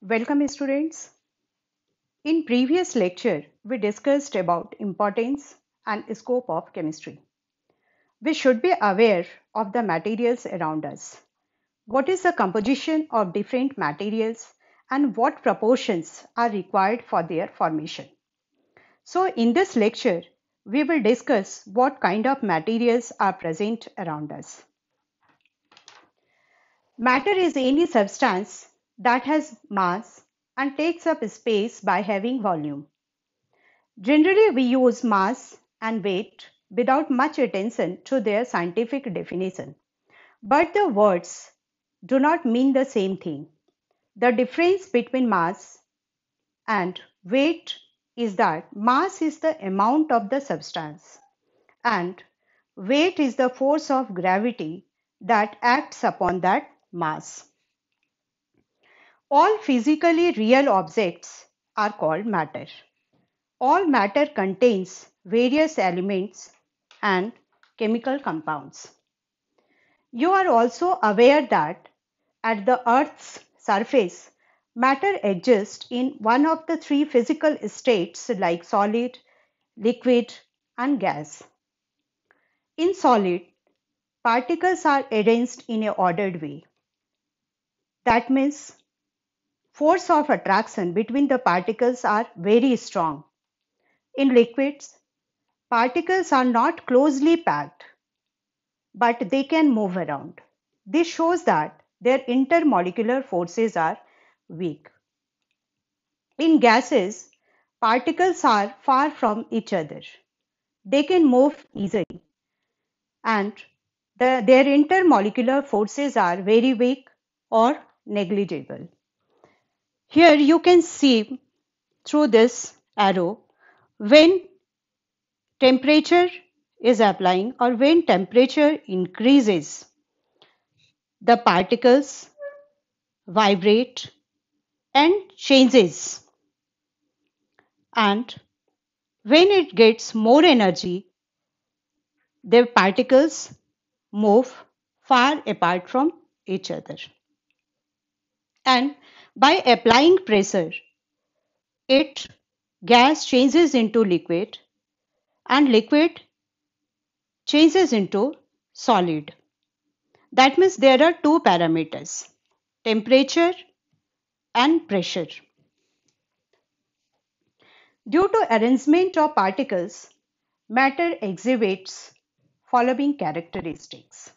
Welcome students. In previous lecture, we discussed about importance and scope of chemistry. We should be aware of the materials around us. What is the composition of different materials and what proportions are required for their formation. So in this lecture, we will discuss what kind of materials are present around us. Matter is any substance that has mass and takes up space by having volume. Generally, we use mass and weight without much attention to their scientific definition. But the words do not mean the same thing. The difference between mass and weight is that mass is the amount of the substance and weight is the force of gravity that acts upon that mass. All physically real objects are called matter. All matter contains various elements and chemical compounds. You are also aware that at the Earth's surface, matter exists in one of the three physical states like solid, liquid, and gas. In solid, particles are arranged in a ordered way. That means force of attraction between the particles are very strong. In liquids, particles are not closely packed, but they can move around. This shows that their intermolecular forces are weak. In gases, particles are far from each other. They can move easily, and their intermolecular forces are very weak or negligible. Here you can see through this arrow when temperature is applying or when temperature increases, the particles vibrate and changes, and when it gets more energy, the particles move far apart from each other, and by applying pressure, it gas changes into liquid and liquid changes into solid. That means there are two parameters, temperature and pressure. Due to arrangement of particles, matter exhibits following characteristics.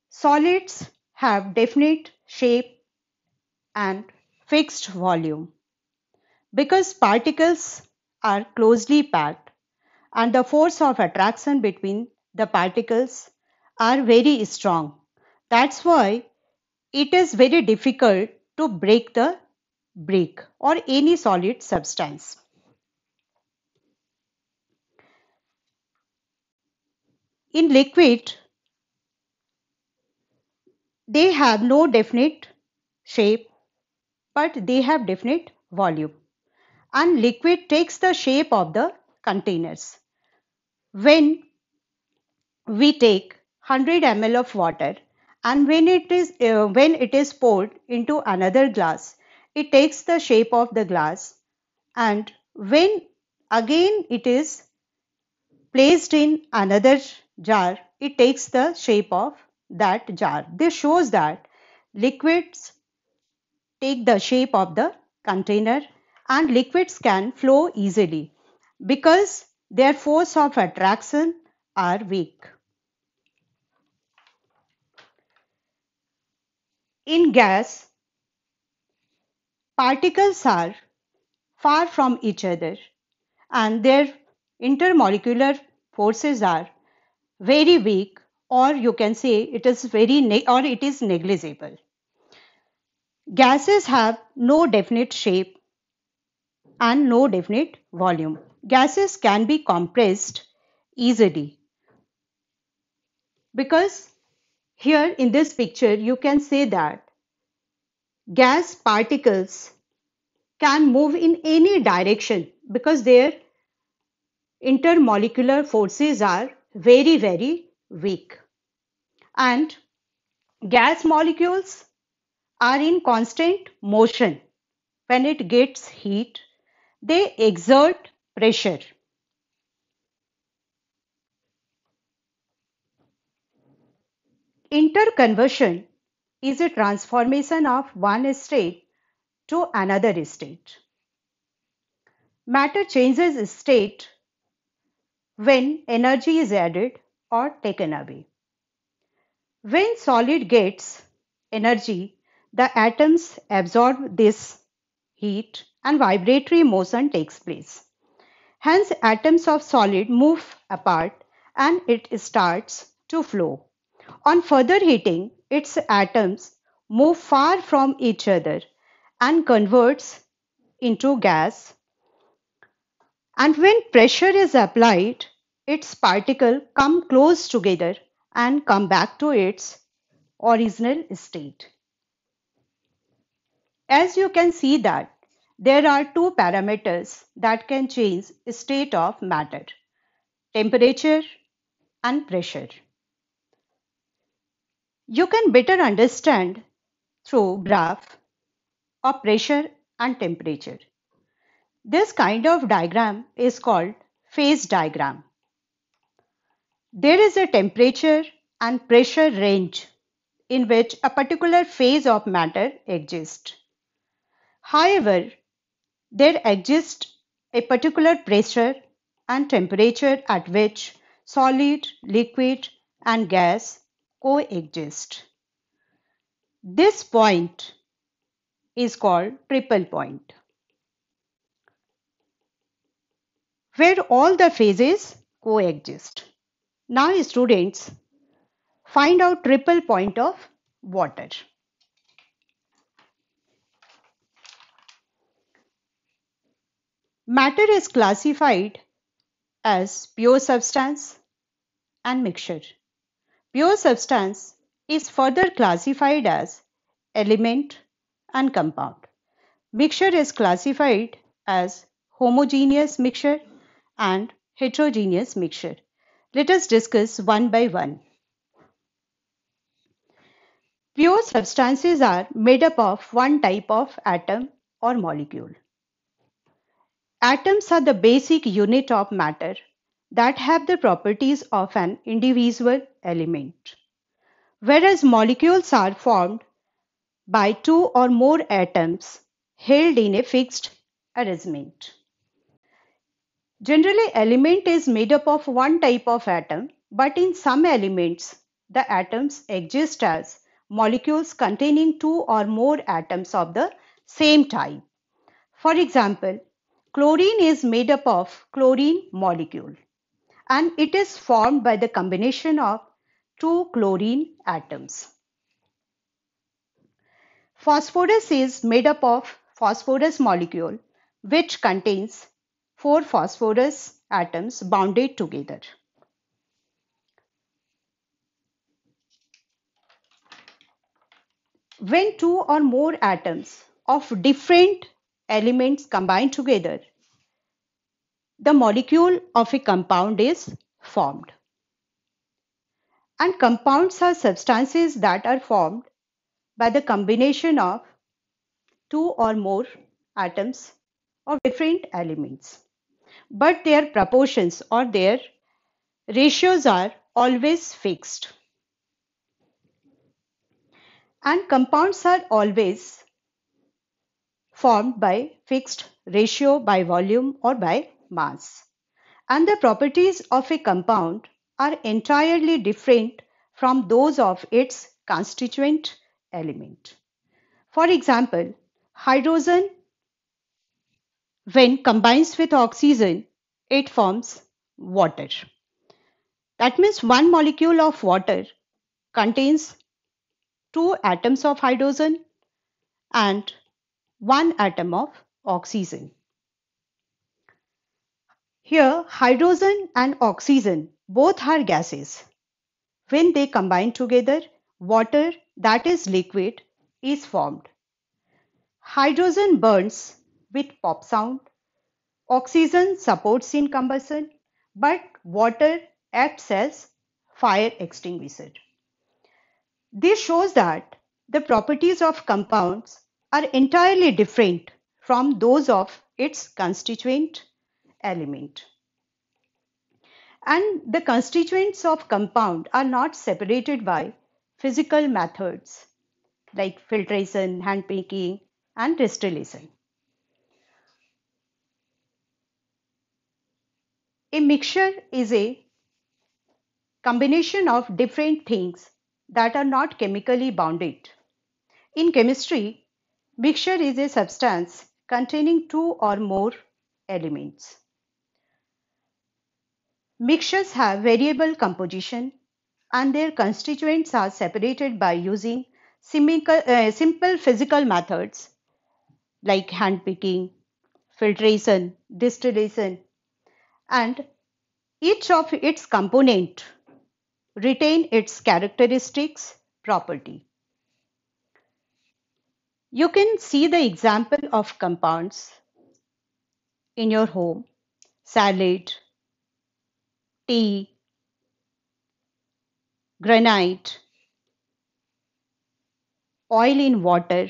Solids have definite shape and fixed volume. Because particles are closely packed and the force of attraction between the particles are very strong. That's why it is very difficult to break the brick or any solid substance. In liquid, they have no definite shape, but they have definite volume. And liquid takes the shape of the containers. When we take 100 ml of water and when it is poured into another glass, it takes the shape of the glass, and when again it is placed in another jar, it takes the shape of that jar. This shows that liquids take the shape of the container and liquids can flow easily because their force of attraction are weak. In gas, particles are far from each other and their intermolecular forces are very weak, or you can say it is or it is negligible. Gases have no definite shape and no definite volume. Gases can be compressed easily because here in this picture you can say that gas particles can move in any direction because their intermolecular forces are very weak, and gas molecules are in constant motion. When it gets heat, they exert pressure. Interconversion is a transformation of one state to another state. Matter changes state when energy is added or taken away. When solid gets energy, the atoms absorb this heat and vibratory motion takes place. Hence, atoms of solid move apart and it starts to flow. On further heating, its atoms move far from each other and converts into gas. And when pressure is applied, its particles come close together and come back to its original state. As you can see that there are two parameters that can change state of matter: temperature and pressure. You can better understand through graph of pressure and temperature. This kind of diagram is called phase diagram. There is a temperature and pressure range in which a particular phase of matter exists. However, there exists a particular pressure and temperature at which solid, liquid, and gas coexist. This point is called triple point, where all the phases coexist. Now, students, find out triple point of water. Matter is classified as pure substance and mixture. Pure substance is further classified as element and compound. Mixture is classified as homogeneous mixture and heterogeneous mixture. Let us discuss one by one. Pure substances are made up of one type of atom or molecule. Atoms are the basic unit of matter that have the properties of an individual element, whereas molecules are formed by two or more atoms held in a fixed arrangement. Generally, element is made up of one type of atom, but in some elements, the atoms exist as molecules containing two or more atoms of the same type. For example, chlorine is made up of chlorine molecule and it is formed by the combination of two chlorine atoms. Phosphorus is made up of phosphorus molecule which contains four phosphorus atoms bounded together. When two or more atoms of different elements combine together, the molecule of a compound is formed. And compounds are substances that are formed by the combination of two or more atoms of different elements. But their proportions or their ratios are always fixed. And compounds are always formed by fixed ratio by volume or by mass. And the properties of a compound are entirely different from those of its constituent element. For example, hydrogen, when combines with oxygen, it forms water. That means one molecule of water contains two atoms of hydrogen and one atom of oxygen. Here, hydrogen and oxygen both are gases. When they combine together, water, that is liquid, is formed. Hydrogen burns with pop sound. Oxygen supports in combustion, but water acts as fire extinguisher. This shows that the properties of compounds are entirely different from those of its constituent element. And the constituents of compound are not separated by physical methods like filtration, handpicking, and distillation. A mixture is a combination of different things that are not chemically bounded. In chemistry, mixture is a substance containing two or more elements. Mixtures have variable composition and their constituents are separated by using simple physical methods like handpicking, filtration, distillation, and each of its component retain its characteristics property. You can see the example of compounds in your home: salad, tea, granite, oil in water,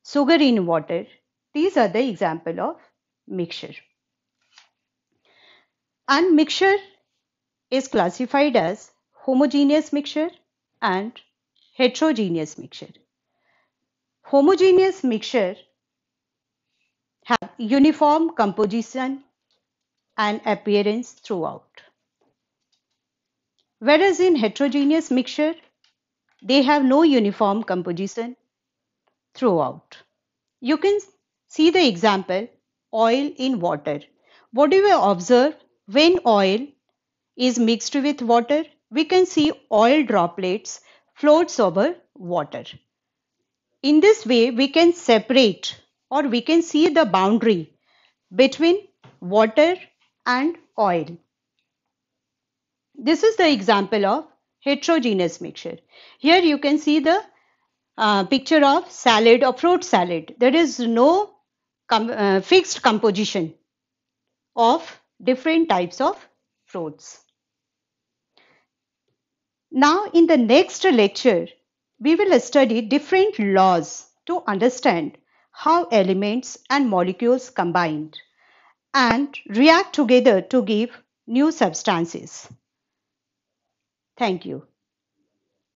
sugar in water. These are the example of mixture. And mixture is classified as homogeneous mixture and heterogeneous mixture. Homogeneous mixture have uniform composition and appearance throughout. Whereas in heterogeneous mixture, they have no uniform composition throughout. You can see the example oil in water. What do we observe when oil is mixed with water? We can see oil droplets floats over water. In this way, we can separate or we can see the boundary between water and oil. This is the example of heterogeneous mixture. Here you can see the picture of salad or fruit salad. There is no fixed composition of different types of fruits. Now in the next lecture, we will study different laws to understand how elements and molecules combine and react together to give new substances. Thank you.